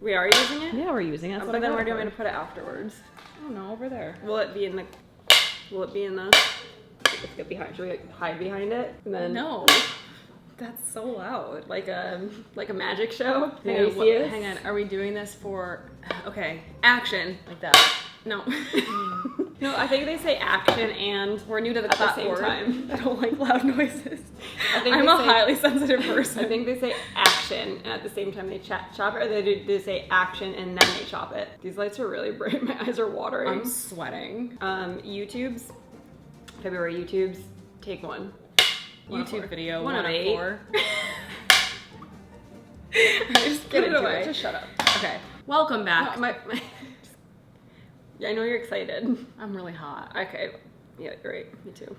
We are using it? Yeah, we're using it. But then where do you want me to put it afterwards? I don't know, over there. Will it be in the... Let's get behind. Should we hide behind it? And then... No. That's so loud. Like a magic show? Hang on. Are we doing this for... Okay. Action. Like that. No. No, I think they say action and we're new to the at the same time. I don't like loud noises. I'm a highly sensitive person. I think they say action and at the same time they chop it, or they say action and then they chop it. These lights are really bright. My eyes are watering. I'm sweating. February YouTubes, take one. YouTube video 1 of 8. 4. Just get it away. Just shut up. Okay. Welcome back. Yeah, I know you're excited. I'm really hot. Okay. Yeah, great. Me too.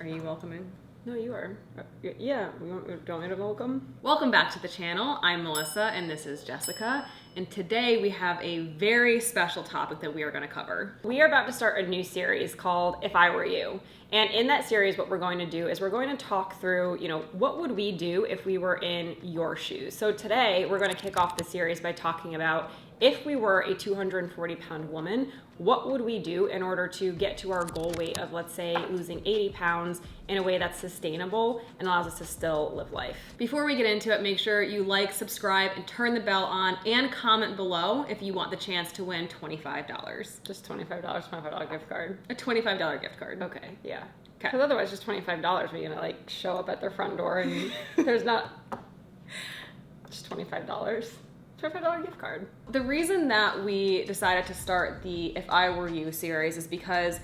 Are you welcoming? No, you are. Yeah. Do you want me to welcome? Welcome back to the channel. I'm Melissa and this is Jessica. And today we have a very special topic that we are going to cover. We are about to start a new series called If I Were You. And in that series, what we're going to do is we're going to talk through, what would we do if we were in your shoes? So today we're going to kick off the series by talking about if we were a 240-pound woman, what would we do in order to get to our goal weight of, let's say, losing 80 pounds in a way that's sustainable and allows us to still live life? Before we get into it, make sure you like, subscribe, and turn the bell on, and comment below if you want the chance to win $25. Just $25, $25 gift card. A $25 gift card. Okay, yeah. Okay. Because otherwise, just $25, we're gonna show up at their front door and there's not just $25. $25 gift card. The reason that we decided to start the If I Were You series is because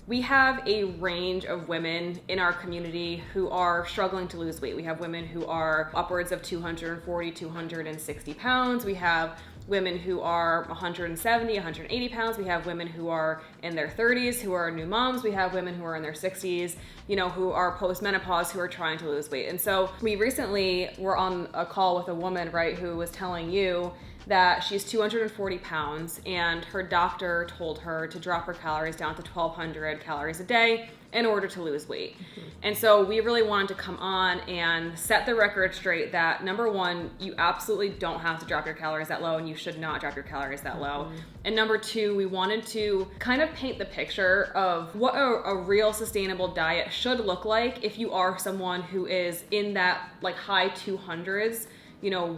we have a range of women in our community who are struggling to lose weight. We have women who are upwards of 240, 260 pounds. We have women who are 170, 180 pounds. We have women who are in their 30s, who are new moms. We have women who are in their 60s, who are post-menopause, who are trying to lose weight. And so we recently were on a call with a woman, right, who was telling you that she's 240 pounds and her doctor told her to drop her calories down to 1,200 calories a day in order to lose weight. Mm-hmm. And so we really wanted to come on and set the record straight that, number one, you absolutely don't have to drop your calories that low and you should not drop your calories that low. Mm-hmm. And number two, we wanted to kind of paint the picture of what a real sustainable diet should look like if you are someone who is in that high 200s,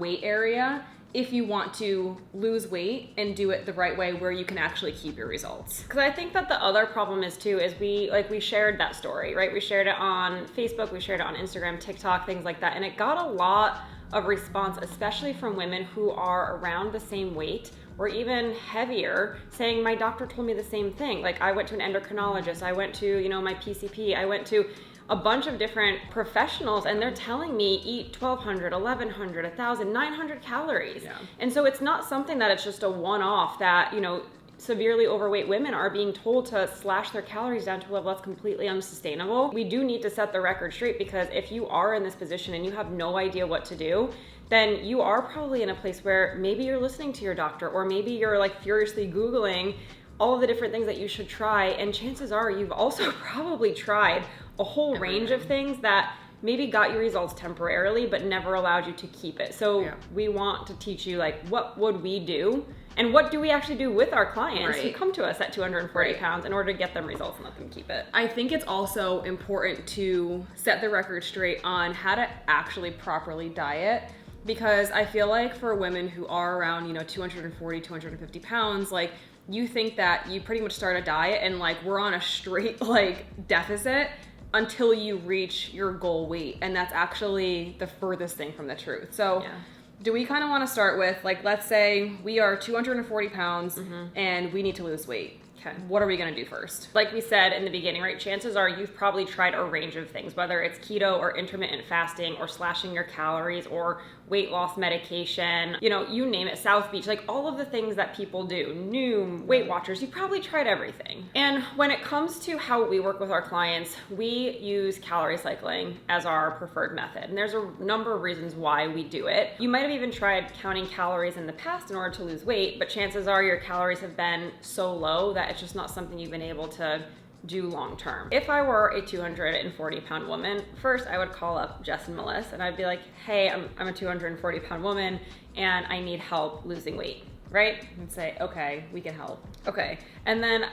weight area, if you want to lose weight and do it the right way where you can actually keep your results. Because I think that the other problem is we shared that story, right? We shared it on Facebook, we shared it on Instagram, TikTok, things like that. And it got a lot of response, especially from women who are around the same weight or even heavier, saying, my doctor told me the same thing. I went to an endocrinologist, I went to, my PCP, I went to a bunch of different professionals and they're telling me eat 1,200, 1,100, 1,000, 900 calories. Yeah. And so it's not something that it's just a one-off that, severely overweight women are being told to slash their calories down to a level that's completely unsustainable. We do need to set the record straight, because if you are in this position and you have no idea what to do, then you are probably in a place where maybe you're listening to your doctor, or maybe you're furiously Googling all of the different things that you should try, and chances are you've also probably tried a whole range of things that maybe got you results temporarily but never allowed you to keep it. So we want to teach you what would we do and what do we actually do with our clients who come to us at 240 pounds in order to get them results and let them keep it. I think it's also important to set the record straight on how to actually properly diet, because I feel like for women who are around 240, 250 pounds, you think that you pretty much start a diet and we're on a straight deficit until you reach your goal weight, and that's actually the furthest thing from the truth. So do we kind of want to start with let's say we are 240 pounds and we need to lose weight. Okay. What are we going to do first? Like we said in the beginning, right? Chances are you've probably tried a range of things, whether it's keto or intermittent fasting or slashing your calories or weight loss medication, you name it, South Beach, all of the things that people do, Noom, Weight Watchers, you probably tried everything. And when it comes to how we work with our clients, we use calorie cycling as our preferred method. And there's a number of reasons why we do it. You might have even tried counting calories in the past in order to lose weight, but chances are your calories have been so low that it's just not something you've been able to do long term. If I were a 240 pound woman, first I would call up Jess and Melissa and I'd be like, hey, I'm a 240 pound woman and I need help losing weight, right? And say, okay, we can help. Okay. And then,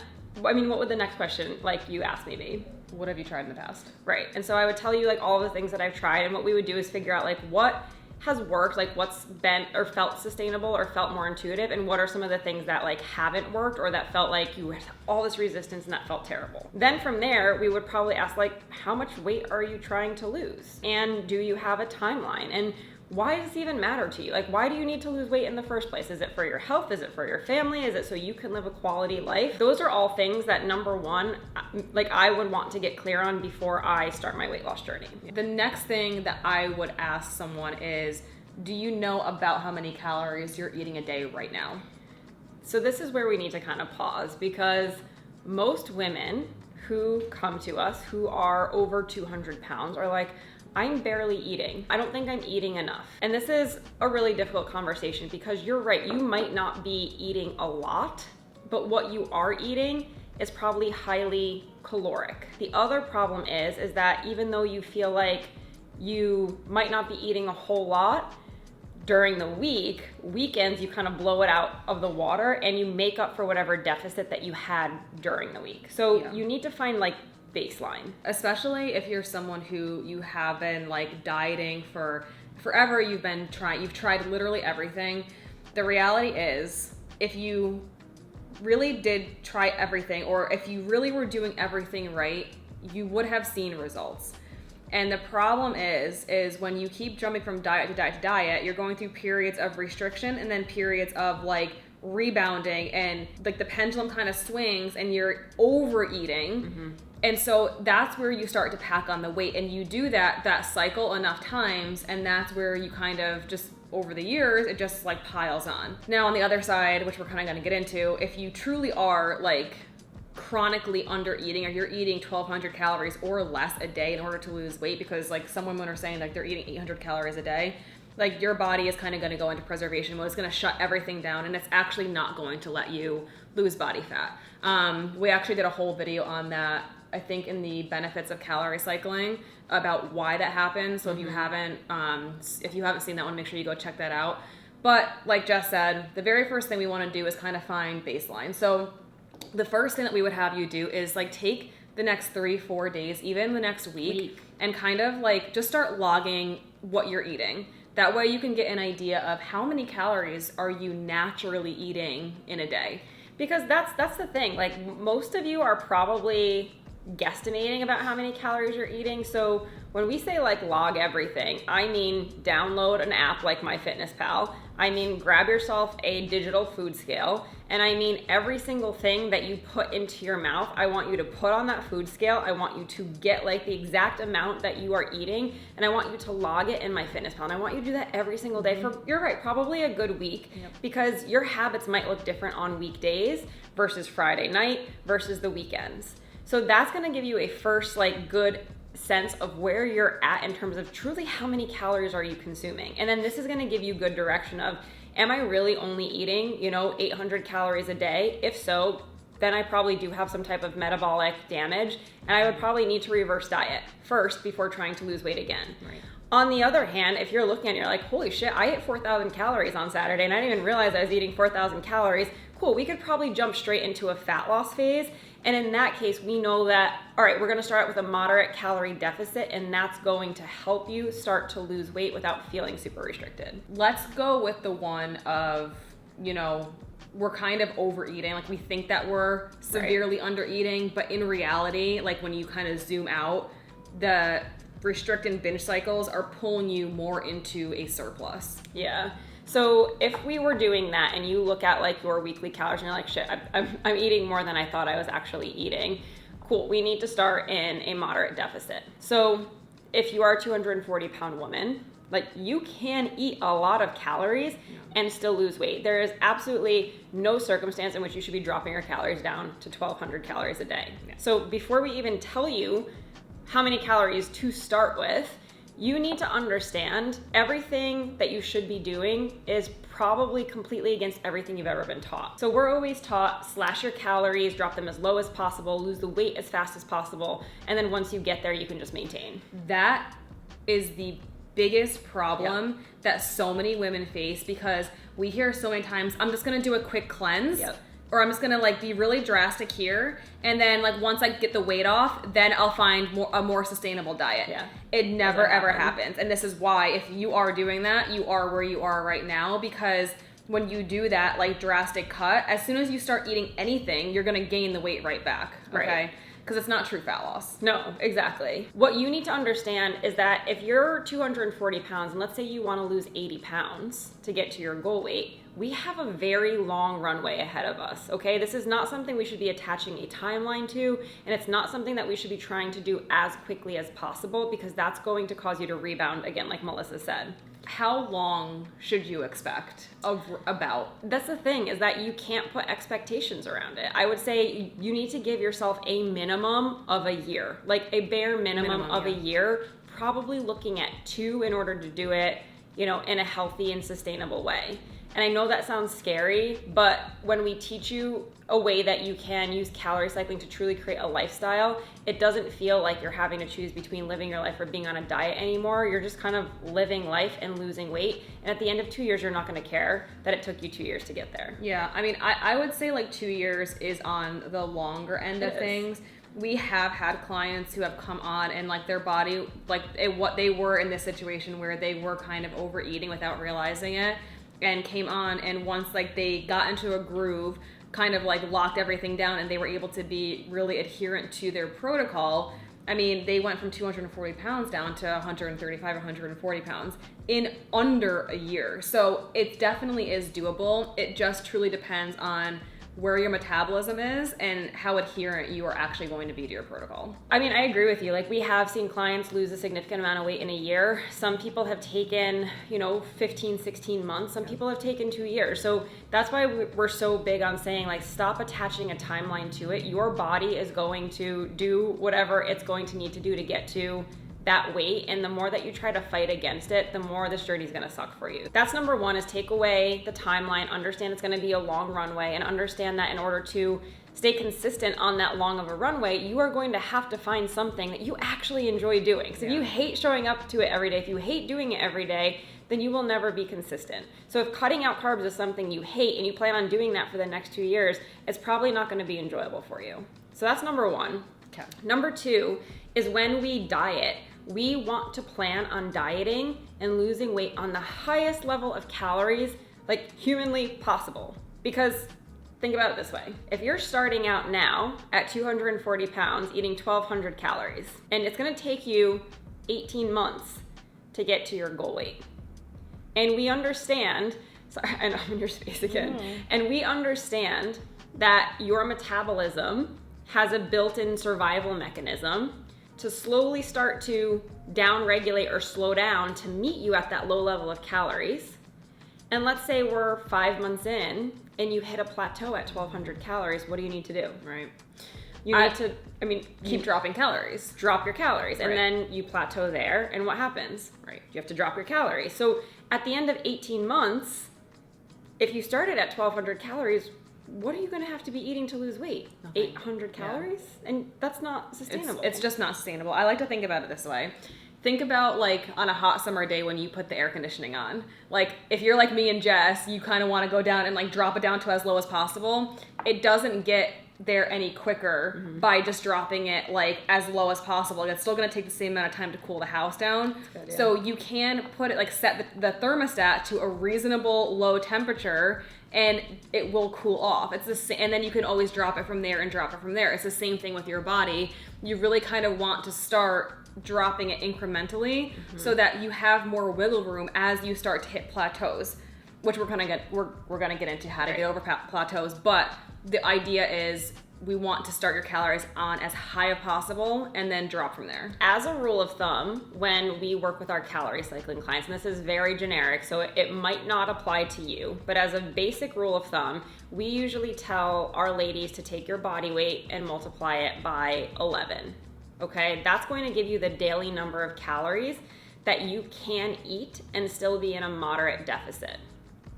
I mean, what would the next question, like you asked me, be? What have you tried in the past? Right. And so I would tell you like all the things that I've tried, and what we would do is figure out like what has worked, like what's been or felt sustainable or felt more intuitive, and what are some of the things that like haven't worked or that felt like you had all this resistance and that felt terrible. Then from there, we would probably ask like, how much weight are you trying to lose? And do you have a timeline? And why does this even matter to you? Like, why do you need to lose weight in the first place? Is it for your health? Is it for your family? Is it so you can live a quality life? Those are all things that, number one, like I would want to get clear on before I start my weight loss journey. The next thing that I would ask someone is, do you know about how many calories you're eating a day right now? So this is where we need to kind of pause, because most women who come to us who are over 200 pounds are like, I'm barely eating. I don't think I'm eating enough. And this is a really difficult conversation, because you're right, you might not be eating a lot, but what you are eating is probably highly caloric. The other problem is that even though you feel like you might not be eating a whole lot during the week, weekends you kind of blow it out of the water and you make up for whatever deficit that you had during the week. So you need to find like baseline. Especially if you're someone who you have been like dieting for forever, you've tried literally everything. The reality is, if you really did try everything, or if you really were doing everything right, you would have seen results. And the problem is when you keep jumping from diet to diet to diet, you're going through periods of restriction and then periods of like rebounding, and like the pendulum kind of swings and you're overeating. Mm-hmm. And so that's where you start to pack on the weight, and you do that cycle enough times, and that's where you kind of just, over the years, it just like piles on. Now on the other side, which we're kind of going to get into, if you truly are like chronically under eating, or you're eating 1,200 calories or less a day in order to lose weight, because like some women are saying like they're eating 800 calories a day, like your body is kind of going to go into preservation mode. It's going to shut everything down, and it's actually not going to let you lose body fat. We actually did a whole video on that, I think, in the benefits of calorie cycling, about why that happens. So if you haven't seen that one, make sure you go check that out. But like Jess said, the very first thing we want to do is kind of find baseline. So the first thing that we would have you do is like take the next 3-4 days, even the next week, and kind of like just start logging what you're eating. That way you can get an idea of how many calories are you naturally eating in a day. Because that's the thing, like most of you are probably guesstimating about how many calories you're eating. So when we say like log everything, I mean download an app like MyFitnessPal. I mean grab yourself a digital food scale, and I mean every single thing that you put into your mouth, I want you to put on that food scale. I want you to get like the exact amount that you are eating, and I want you to log it in MyFitnessPal. And I want you to do that every single day for, you're right, probably a good week, because your habits might look different on weekdays versus Friday night versus the weekends. So that's going to give you a first like good sense of where you're at in terms of truly how many calories are you consuming. And then this is going to give you good direction of, am I really only eating, 800 calories a day? If so, then I probably do have some type of metabolic damage, and I would probably need to reverse diet first before trying to lose weight again. Right. On the other hand, if you're looking at it, you're like, holy shit, I ate 4,000 calories on Saturday and I didn't even realize I was eating 4,000 calories. Cool, we could probably jump straight into a fat loss phase. And in that case, we know that, all right, we're gonna start with a moderate calorie deficit, and that's going to help you start to lose weight without feeling super restricted. Let's go with the one of, we're kind of overeating. Like we think that we're severely under eating, but in reality, like when you kind of zoom out, the restrict and binge cycles are pulling you more into a surplus. Yeah. So if we were doing that and you look at like your weekly calories and you're like, shit, I'm eating more than I thought I was actually eating. Cool, we need to start in a moderate deficit. So if you are a 240 pound woman, like you can eat a lot of calories and still lose weight. There is absolutely no circumstance in which you should be dropping your calories down to 1,200 calories a day. So before we even tell you how many calories to start with, You need to understand everything that you should be doing is probably completely against everything you've ever been taught. So we're always taught slash your calories, drop them as low as possible, lose the weight as fast as possible, and then once you get there, you can just maintain. That is the biggest problem that so many women face, because we hear so many times, I'm just gonna do a quick cleanse. Or I'm just gonna like be really drastic here, and then like once I get the weight off, then I'll find a more sustainable diet. It never ever happens. And this is why, if you are doing that, you are where you are right now, because when you do that like drastic cut, as soon as you start eating anything, you're gonna gain the weight right back. Okay. Because it's not true fat loss. No, exactly. What you need to understand is that if you're 240 pounds, and let's say you want to lose 80 pounds to get to your goal weight, we have a very long runway ahead of us, okay? This is not something we should be attaching a timeline to, and it's not something that we should be trying to do as quickly as possible, because that's going to cause you to rebound again, like Melissa said. How long should you expect about? That's the thing, is that you can't put expectations around it. I would say you need to give yourself a minimum of a year, like a bare minimum of a year, probably looking at 2 in order to do it, in a healthy and sustainable way. And I know that sounds scary, but when we teach you a way that you can use calorie cycling to truly create a lifestyle, it doesn't feel like you're having to choose between living your life or being on a diet anymore. You're just kind of living life and losing weight. And at the end of 2 years, you're not going to care that it took you 2 years to get there. Yeah, I mean, I would say like 2 years is on the longer end of things. We have had clients who have come on and like their body, like what they were in this situation where they were kind of overeating without realizing it, and came on, and once like they got into a groove, kind of like locked everything down, and they were able to be really adherent to their protocol. I mean, they went from 240 pounds down to 135, 140 pounds in under a year. So it definitely is doable. It just truly depends on where your metabolism is and how adherent you are actually going to be to your protocol. I mean, I agree with you. Like, we have seen clients lose a significant amount of weight in a year. Some people have taken, 15, 16 months. Some people have taken 2 years. So that's why we're so big on saying, like, stop attaching a timeline to it. Your body is going to do whatever it's going to need to do to get to that weight, and the more that you try to fight against it, the more this journey is going to suck for you. That's number one, is take away the timeline, understand it's going to be a long runway, and understand that in order to stay consistent on that long of a runway, you are going to have to find something that you actually enjoy doing. So if you hate showing up to it every day, if you hate doing it every day, then you will never be consistent. So if cutting out carbs is something you hate and you plan on doing that for the next 2 years, it's probably not going to be enjoyable for you. So that's number one. Okay. Number two is, when we diet, we want to plan on dieting and losing weight on the highest level of calories like humanly possible. Because think about it this way. If you're starting out now at 240 pounds eating 1,200 calories, and it's going to take you 18 months to get to your goal weight. And we understand, sorry, I know I'm in your space again. And we understand that your metabolism has a built-in survival mechanism to slowly start to down-regulate or slow down to meet you at that low level of calories. And let's say we're 5 months in and you hit a plateau at 1,200 calories. What do you need to do? Right. You need to, keep dropping calories. Drop your calories. And then you plateau there, and what happens? Right. You have to drop your calories. So at the end of 18 months, if you started at 1,200 calories, what are you going to have to be eating to lose weight? Nothing. 800 calories? And that's not sustainable. It's just not sustainable. I like to think about it this way. Think about like on a hot summer day when you put the air conditioning on. Like if you're like me and Jess, you kind of want to go down and like drop it down to as low as possible. It doesn't get there any quicker by just dropping it like as low as possible. It's still going to take the same amount of time to cool the house down. Good, yeah. So you can put it like set the thermostat to a reasonable low temperature, and it will cool off. It's the same, and then you can always drop it from there and drop it from there. It's the same thing with your body. You really kind of want to start dropping it incrementally so that you have more wiggle room as you start to hit plateaus, which we're gonna get into how to get over plateaus. But the idea is we want to start your calories on as high as possible and then drop from there. As a rule of thumb, when we work with our calorie cycling clients, and this is very generic, so it might not apply to you, but as a basic rule of thumb, we usually tell our ladies to take your body weight and multiply it by 11. Okay, that's going to give you the daily number of calories that you can eat and still be in a moderate deficit.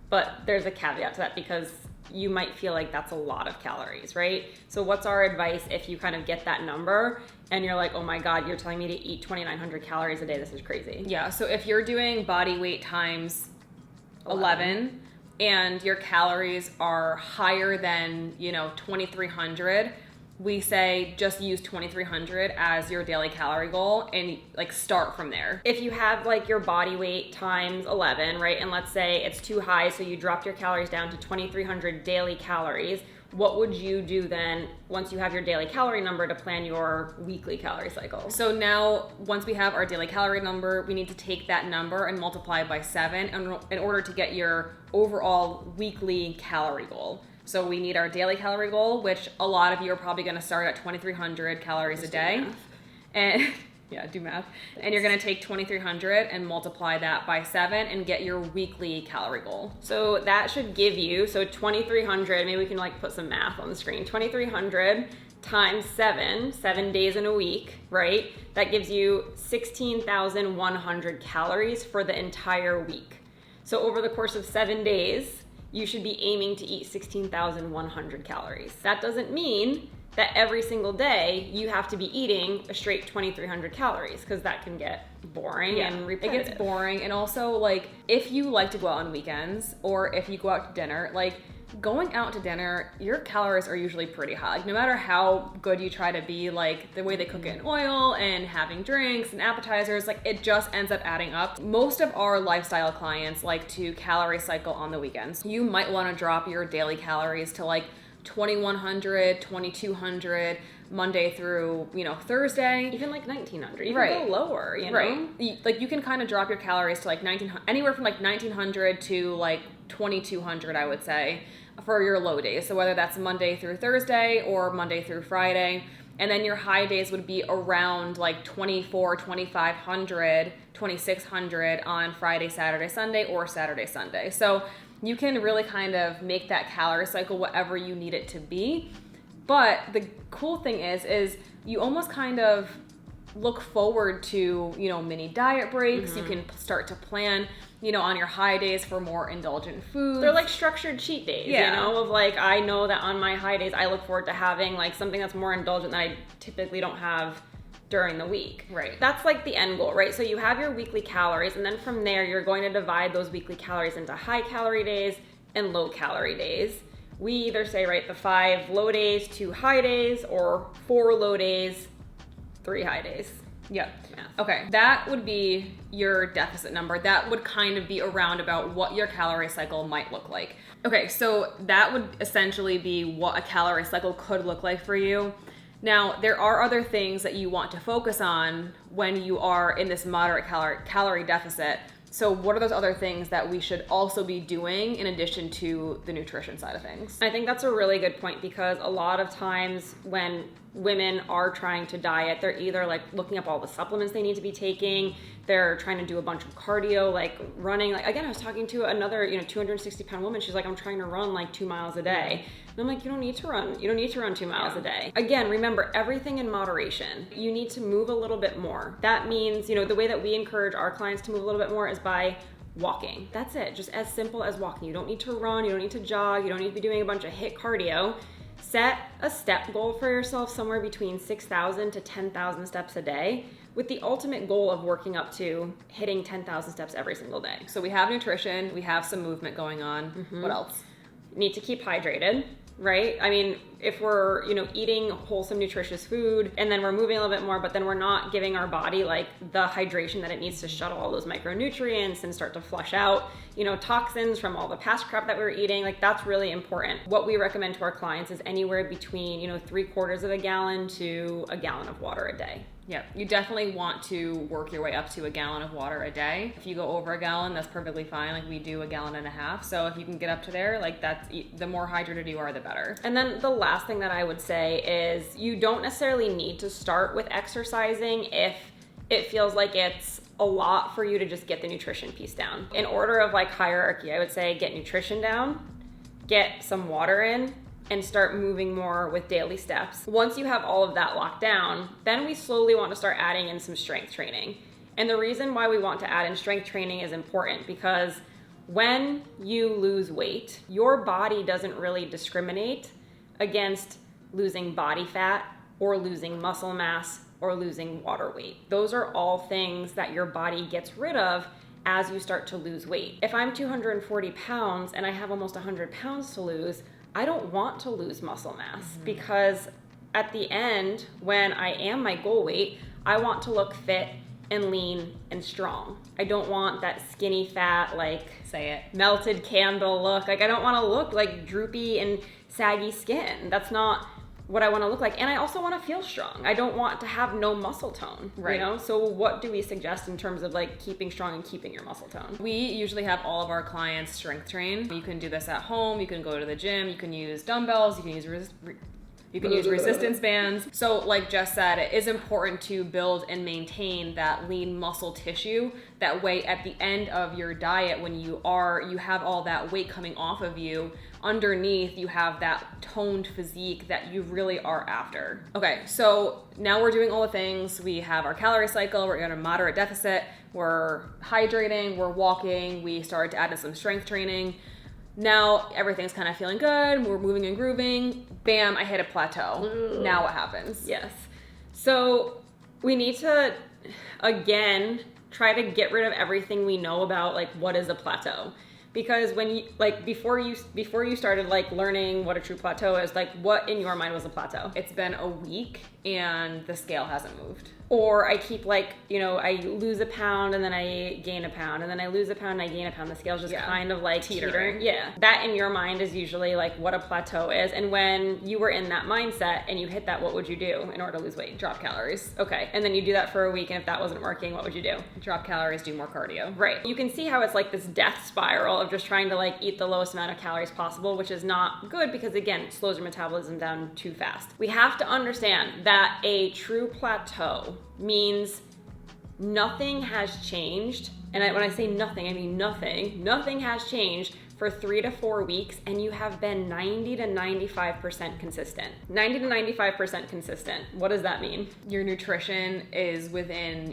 But there's a caveat to that because you might feel like that's a lot of calories, right? So what's our advice if you kind of get that number and you're like, oh my God, you're telling me to eat 2,900 calories a day. This is crazy. Yeah, so if you're doing body weight times 11 and your calories are higher than, 2,300, we say just use 2,300 as your daily calorie goal and like start from there. If you have like your body weight times 11, right? And let's say it's too high, so you drop your calories down to 2,300 daily calories. What would you do then once you have your daily calorie number to plan your weekly calorie cycle? So now once we have our daily calorie number, we need to take that number and multiply it by 7 in order to get your overall weekly calorie goal. So we need our daily calorie goal, which a lot of you are probably going to start at 2,300 calories a day. And yeah, do math. And you're going to take 2,300 and multiply that by 7 and get your weekly calorie goal. So that should give you, 2,300, maybe we can like put some math on the screen. 2,300 times 7 days in a week, right? That gives you 16,100 calories for the entire week. So over the course of 7 days, you should be aiming to eat 16,100 calories. That doesn't mean that every single day you have to be eating a straight 2,300 calories because that can get boring and repetitive. It gets boring. And also, like, if you like to go out on weekends or if you go out to dinner, like, going out to dinner, your calories are usually pretty high. Like, no matter how good you try to be, like, the way they cook it in oil and having drinks and appetizers, like, it just ends up adding up. Most of our lifestyle clients like to calorie cycle on the weekends. You might want to drop your daily calories to, like, 2,100, 2,200 Monday through, Thursday. Even like 1,900. You can go lower, you know? Right. Like, you can kind of drop your calories to, like, anywhere from, like, 1,900 to, like, 2,200, I would say, for your low days. So whether that's Monday through Thursday or Monday through Friday. And then your high days would be around, like, 2,400, 2,500, 2,600 on Friday, Saturday, Sunday, or Saturday, Sunday. So you can really kind of make that calorie cycle whatever you need it to be. But the cool thing is you almost kind of look forward to, mini diet breaks. Mm-hmm. You can start to plan, on your high days for more indulgent foods. They're like structured cheat days, of like, I know that on my high days, I look forward to having like something that's more indulgent that I typically don't have during the week. Right. That's like the end goal, right? So you have your weekly calories, and then from there, you're going to divide those weekly calories into high calorie days and low calorie days. We either say, right, the 5 low days, 2 high days, or 4 low days, 3 high days. Yeah. Okay. That would be your deficit number. That would kind of be around about what your calorie cycle might look like. Okay. So that would essentially be what a calorie cycle could look like for you. Now, there are other things that you want to focus on when you are in this moderate calorie deficit. So what are those other things that we should also be doing in addition to the nutrition side of things? I think that's a really good point because a lot of times when women are trying to diet, they're either like looking up all the supplements they need to be taking, they're trying to do a bunch of cardio, like running. Like, again, I was talking to another, 260-pound woman. She's like, I'm trying to run like 2 miles a day. And I'm like, you don't need to run 2 miles a day. Again, remember, everything in moderation. You need to move a little bit more. That means, the way that we encourage our clients to move a little bit more is by walking. That's it. Just as simple as walking. You don't need to run. You don't need to jog. You don't need to be doing a bunch of HIIT cardio. Set a step goal for yourself somewhere between 6,000 to 10,000 steps a day, with the ultimate goal of working up to hitting 10,000 steps every single day. So we have nutrition, we have some movement going on. Mm-hmm. What else? Need to keep hydrated, right? I mean, if we're, eating wholesome, nutritious food and then we're moving a little bit more, but then we're not giving our body like the hydration that it needs to shuttle all those micronutrients and start to flush out, toxins from all the past crap that we're eating, like that's really important. What we recommend to our clients is anywhere between, 3/4 of a gallon to a gallon of water a day. Yeah, you definitely want to work your way up to a gallon of water a day. If you go over a gallon, that's perfectly fine. Like we do 1.5 gallons. So if you can get up to there, like that's, the more hydrated you are, the better. And then the last thing that I would say is you don't necessarily need to start with exercising if it feels like it's a lot for you to just get the nutrition piece down. In order of like hierarchy, I would say get nutrition down, get some water in, and start moving more with daily steps. Once you have all of that locked down, then we slowly want to start adding in some strength training. And the reason why we want to add in strength training is important because when you lose weight, your body doesn't really discriminate against losing body fat or losing muscle mass or losing water weight. Those are all things that your body gets rid of as you start to lose weight. If I'm 240 pounds and I have almost 100 pounds to lose, I don't want to lose muscle mass because at the end, when I am my goal weight, I want to look fit and lean and strong. I don't want that skinny fat, like, say it, melted candle look. Like, I don't want to look like droopy and saggy skin. That's not what I want to look like. And I also want to feel strong. I don't want to have no muscle tone, right? You know? So what do we suggest in terms of like keeping strong and keeping your muscle tone? We usually have all of our clients strength train. You can do this at home. You can go to the gym. You can use dumbbells. You can use resistance bands. So like Jess said, it is important to build and maintain that lean muscle tissue. That way at the end of your diet, when you have all that weight coming off of you, underneath you have that toned physique that you really are after. Okay, so now we're doing all the things. We have our calorie cycle, we're in a moderate deficit, we're hydrating, we're walking, we started to add in some strength training. Now everything's kind of feeling good, we're moving and grooving, bam, I hit a plateau. Ooh. Now what happens? Yes. So we need to, again, try to get rid of everything we know about like what is a plateau. Because when you, like, before you started like learning what a true plateau is, like what in your mind was a plateau? It's been a week and the scale hasn't moved. Or I keep like, you know, I lose a pound and then I gain a pound and then I lose a pound and I gain a pound. The scale's just kind of like teetering. Yeah. That in your mind is usually like what a plateau is. And when you were in that mindset and you hit that, what would you do in order to lose weight? Drop calories. Okay. And then you do that for a week, and if that wasn't working, what would you do? Drop calories, do more cardio. Right. You can see how it's like this death spiral of just trying to like eat the lowest amount of calories possible, which is not good because again, it slows your metabolism down too fast. We have to understand that a true plateau means nothing has changed. And when I say nothing, I mean nothing. Nothing has changed for 3 to 4 weeks, and you have been 90 to 95% consistent. 90 to 95% consistent. What does that mean? Your nutrition is within,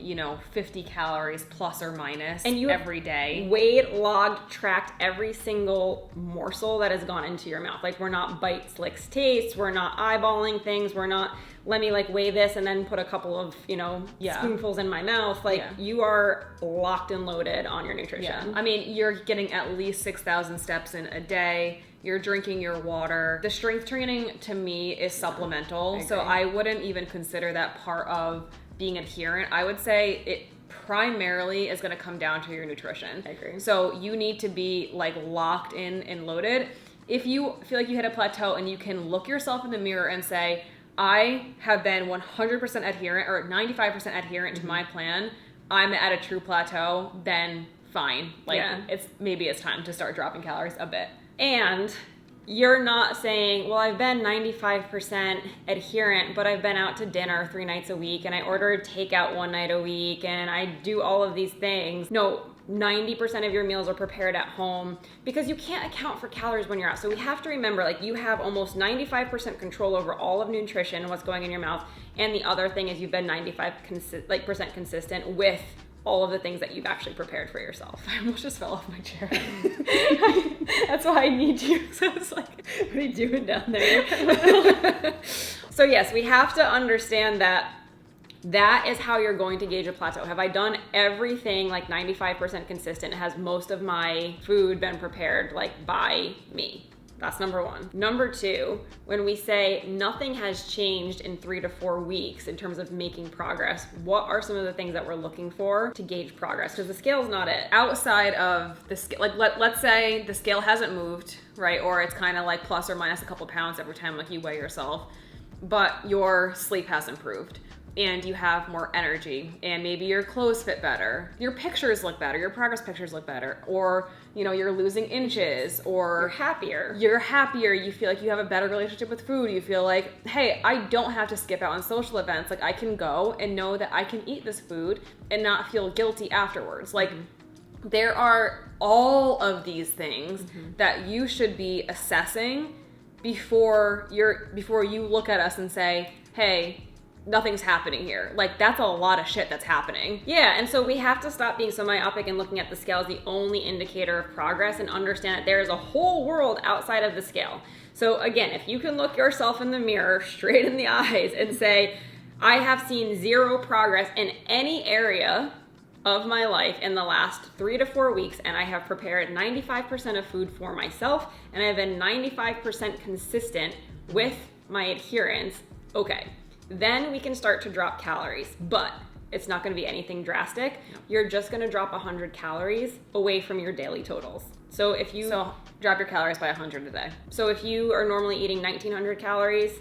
50 calories plus or minus, and you every day. Weighed, logged, tracked every single morsel that has gone into your mouth. Like, we're not bites, licks, tastes. We're not eyeballing things. We're not, let me like weigh this and then put a couple of, spoonfuls in my mouth. Like, you are locked and loaded on your nutrition. Yeah. I mean, you're getting at least 6,000 steps in a day. You're drinking your water. The strength training to me is supplemental. So I wouldn't even consider that part of being adherent. I would say it primarily is going to come down to your nutrition. I agree. So you need to be like locked in and loaded. If you feel like you hit a plateau and you can look yourself in the mirror and say, I have been 100% adherent or 95% adherent to my plan, I'm at a true plateau, then fine. Maybe it's time to start dropping calories a bit. And you're not saying, well, I've been 95% adherent, but I've been out to dinner 3 nights a week and I ordered takeout 1 night a week and I do all of these things. No, 90% of your meals are prepared at home because you can't account for calories when you're out. So we have to remember, like, you have almost 95% control over all of nutrition, what's going in your mouth. And the other thing is you've been 95% consistent with all of the things that you've actually prepared for yourself. I almost just fell off my chair. That's why I need you. So it's like, what are you doing down there? So yes, we have to understand that that is how you're going to gauge a plateau. Have I done everything like 95% consistent? Has most of my food been prepared like by me? That's number one. Number two, when we say nothing has changed in 3 to 4 weeks in terms of making progress, what are some of the things that we're looking for to gauge progress? Because the scale's not it. Outside of the scale, like let's say the scale hasn't moved, right? Or it's kind of like plus or minus a couple pounds every time like you weigh yourself, but your sleep has improved. And you have more energy, and maybe your clothes fit better, your pictures look better, your progress pictures look better, or you're losing inches, or you're happier, you feel like you have a better relationship with food, you feel like, hey, I don't have to skip out on social events, like I can go and know that I can eat this food and not feel guilty afterwards. Like, there are all of these things that you should be assessing before you look at us and say, hey, nothing's happening here. Like, that's a lot of shit that's happening. Yeah, and so we have to stop being so myopic and looking at the scale as the only indicator of progress and understand that there is a whole world outside of the scale. So again, if you can look yourself in the mirror straight in the eyes and say, I have seen zero progress in any area of my life in the last 3 to 4 weeks, and I have prepared 95% of food for myself, and I've been 95% consistent with my adherence, okay, then we can start to drop calories. But it's not going to be anything drastic. You're just going to drop 100 calories away from your daily totals. So if you drop your calories by 100 a day. So if you are normally eating 1,900 calories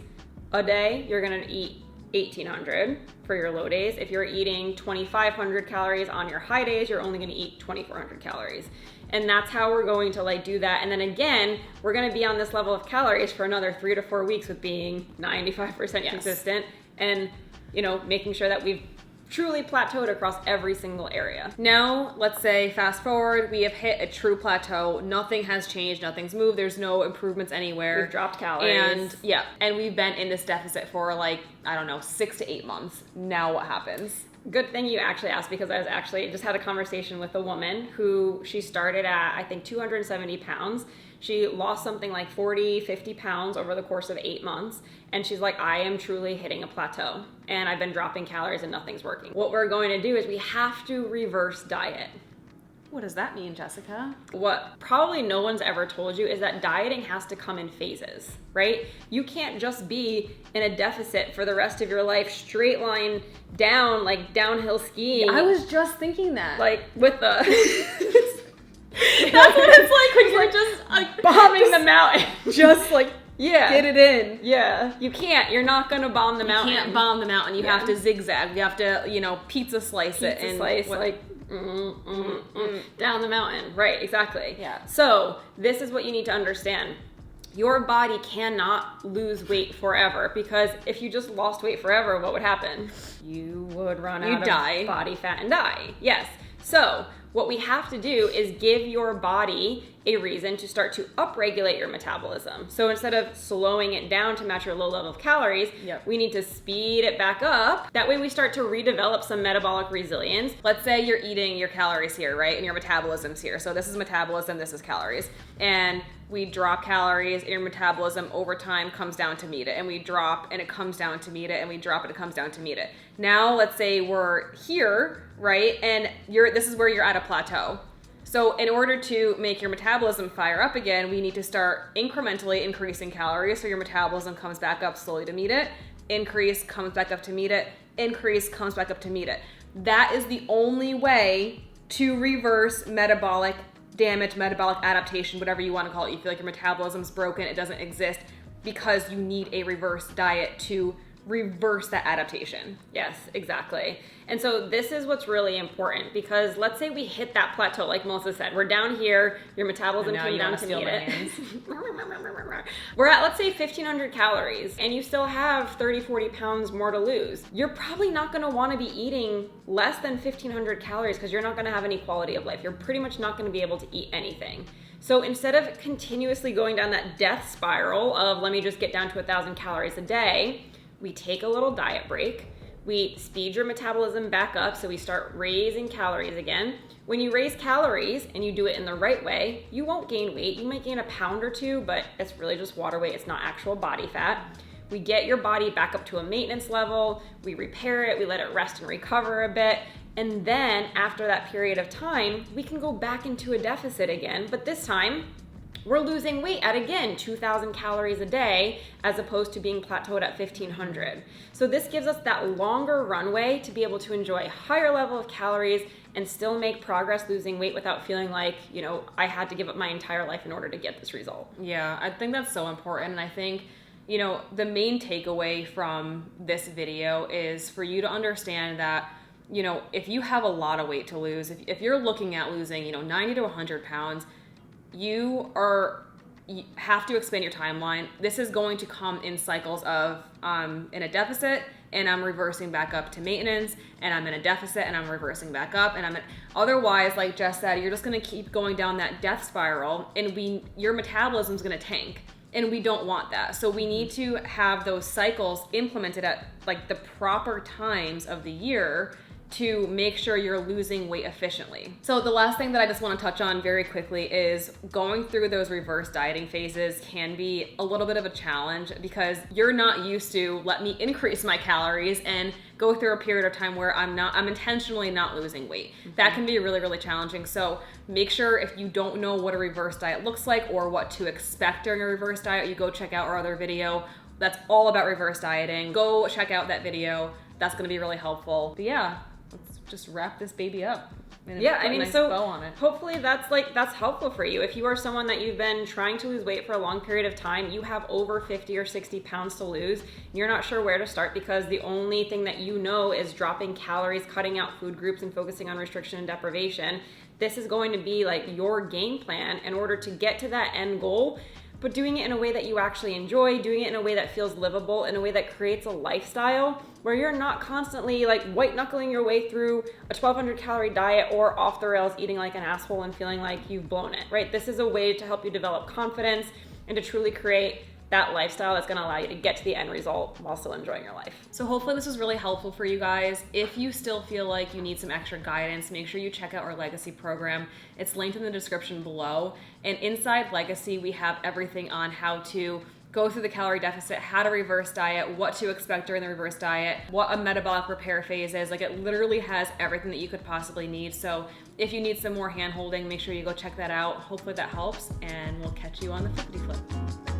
a day, you're going to eat 1,800 for your low days. If you're eating 2,500 calories on your high days, you're only going to eat 2,400 calories. And that's how we're going to like do that. And then again, we're going to be on this level of calories for another 3 to 4 weeks with being 95% consistent and, you know, making sure that we've truly plateaued across every single area. Now, let's say fast forward, we have hit a true plateau. Nothing has changed, nothing's moved, there's no improvements anywhere. We've dropped calories. And we've been in this deficit for like, I don't know, 6 to 8 months. Now what happens? Good thing you actually asked, because I was actually just had a conversation with a woman who she started at, I think, 270 pounds. She lost something like 40, 50 pounds over the course of 8 months. And she's like, I am truly hitting a plateau and I've been dropping calories and nothing's working. What we're going to do is we have to reverse diet. What does that mean, Jessica? What probably no one's ever told you is that dieting has to come in phases, right? You can't just be in a deficit for the rest of your life, straight line down, like downhill skiing. I was just thinking that. Like with the... That's what it's like when you're just like bombing the mountain. Just like, get it in. Yeah. You can't. You're not going to bomb the mountain. You can't bomb the mountain. You have to zigzag. You have to, you know, pizza slice it. And like... down the mountain. Right, exactly. Yeah. So this is what you need to understand. Your body cannot lose weight forever, because if you just lost weight forever, what would happen? You would run out of body fat and die. Yes. So what we have to do is give your body a reason to start to upregulate your metabolism. So instead of slowing it down to match your low level of calories, we need to speed it back up. That way we start to redevelop some metabolic resilience. Let's say you're eating your calories here, right? And your metabolism's here. So this is metabolism, this is calories. And we drop calories, and your metabolism over time comes down to meet it. And we drop and it comes down to meet it, and we drop and it comes down to meet it. Now let's say we're here, right? And this is where you're at a plateau. So in order to make your metabolism fire up again, we need to start incrementally increasing calories so your metabolism comes back up slowly to meet it. Increase, comes back up to meet it. Increase, comes back up to meet it. That is the only way to reverse metabolic damage, metabolic adaptation, whatever you want to call it. You feel like your metabolism's broken, it doesn't exist, because you need a reverse diet to reverse that adaptation. Yes, exactly. And so this is what's really important, because let's say we hit that plateau, like Melissa said, we're down here, your metabolism came down to meet it. We're at, let's say, 1,500 calories, and you still have 30, 40 pounds more to lose. You're probably not going to want to be eating less than 1,500 calories, because you're not going to have any quality of life. You're pretty much not going to be able to eat anything. So instead of continuously going down that death spiral of, let me just get down to 1,000 calories a day, we take a little diet break. We speed your metabolism back up, so we start raising calories again. When you raise calories and you do it in the right way, you won't gain weight. You might gain a pound or two, but it's really just water weight. It's not actual body fat. We get your body back up to a maintenance level. We repair it. We let it rest and recover a bit. And then after that period of time, we can go back into a deficit again. But this time, we're losing weight at, again, 2,000 calories a day, as opposed to being plateaued at 1,500. So this gives us that longer runway to be able to enjoy a higher level of calories and still make progress losing weight without feeling like, you know, I had to give up my entire life in order to get this result. Yeah, I think that's so important. And I think, you know, the main takeaway from this video is for you to understand that, you know, if you have a lot of weight to lose, if you're looking at losing, you know, 90 to 100 pounds, you have to expand your timeline. This is going to come in cycles of in a deficit, and I'm reversing back up to maintenance, and I'm in a deficit and I'm reversing back up, and otherwise, like Jess said, you're just going to keep going down that death spiral, and your metabolism's going to tank. And we don't want that. So we need to have those cycles implemented at like the proper times of the year to make sure you're losing weight efficiently. So the last thing that I just want to touch on very quickly is going through those reverse dieting phases can be a little bit of a challenge because you're not used to, let me increase my calories and go through a period of time where I'm intentionally not losing weight. That can be really, really challenging. So make sure if you don't know what a reverse diet looks like or what to expect during a reverse diet, you go check out our other video that's all about reverse dieting. Go check out that video. That's gonna be really helpful. But yeah, let's just wrap this baby up. Yeah, I mean, nice so bow on it. hopefully that's helpful for you. If you are someone that you've been trying to lose weight for a long period of time, you have over 50 or 60 pounds to lose, you're not sure where to start because the only thing that you know is dropping calories, cutting out food groups, and focusing on restriction and deprivation. This is going to be like your game plan in order to get to that end goal, but doing it in a way that you actually enjoy, doing it in a way that feels livable, in a way that creates a lifestyle where you're not constantly like white knuckling your way through a 1,200 calorie diet or off the rails eating like an asshole and feeling like you've blown it, right? This is a way to help you develop confidence and to truly create that lifestyle that's gonna allow you to get to the end result while still enjoying your life. So hopefully this was really helpful for you guys. If you still feel like you need some extra guidance, make sure you check out our Legacy program. It's linked in the description below. And inside Legacy, we have everything on how to go through the calorie deficit, how to reverse diet, what to expect during the reverse diet, what a metabolic repair phase is. Like, it literally has everything that you could possibly need. So if you need some more hand holding, make sure you go check that out. Hopefully that helps, and we'll catch you on the flippity flip.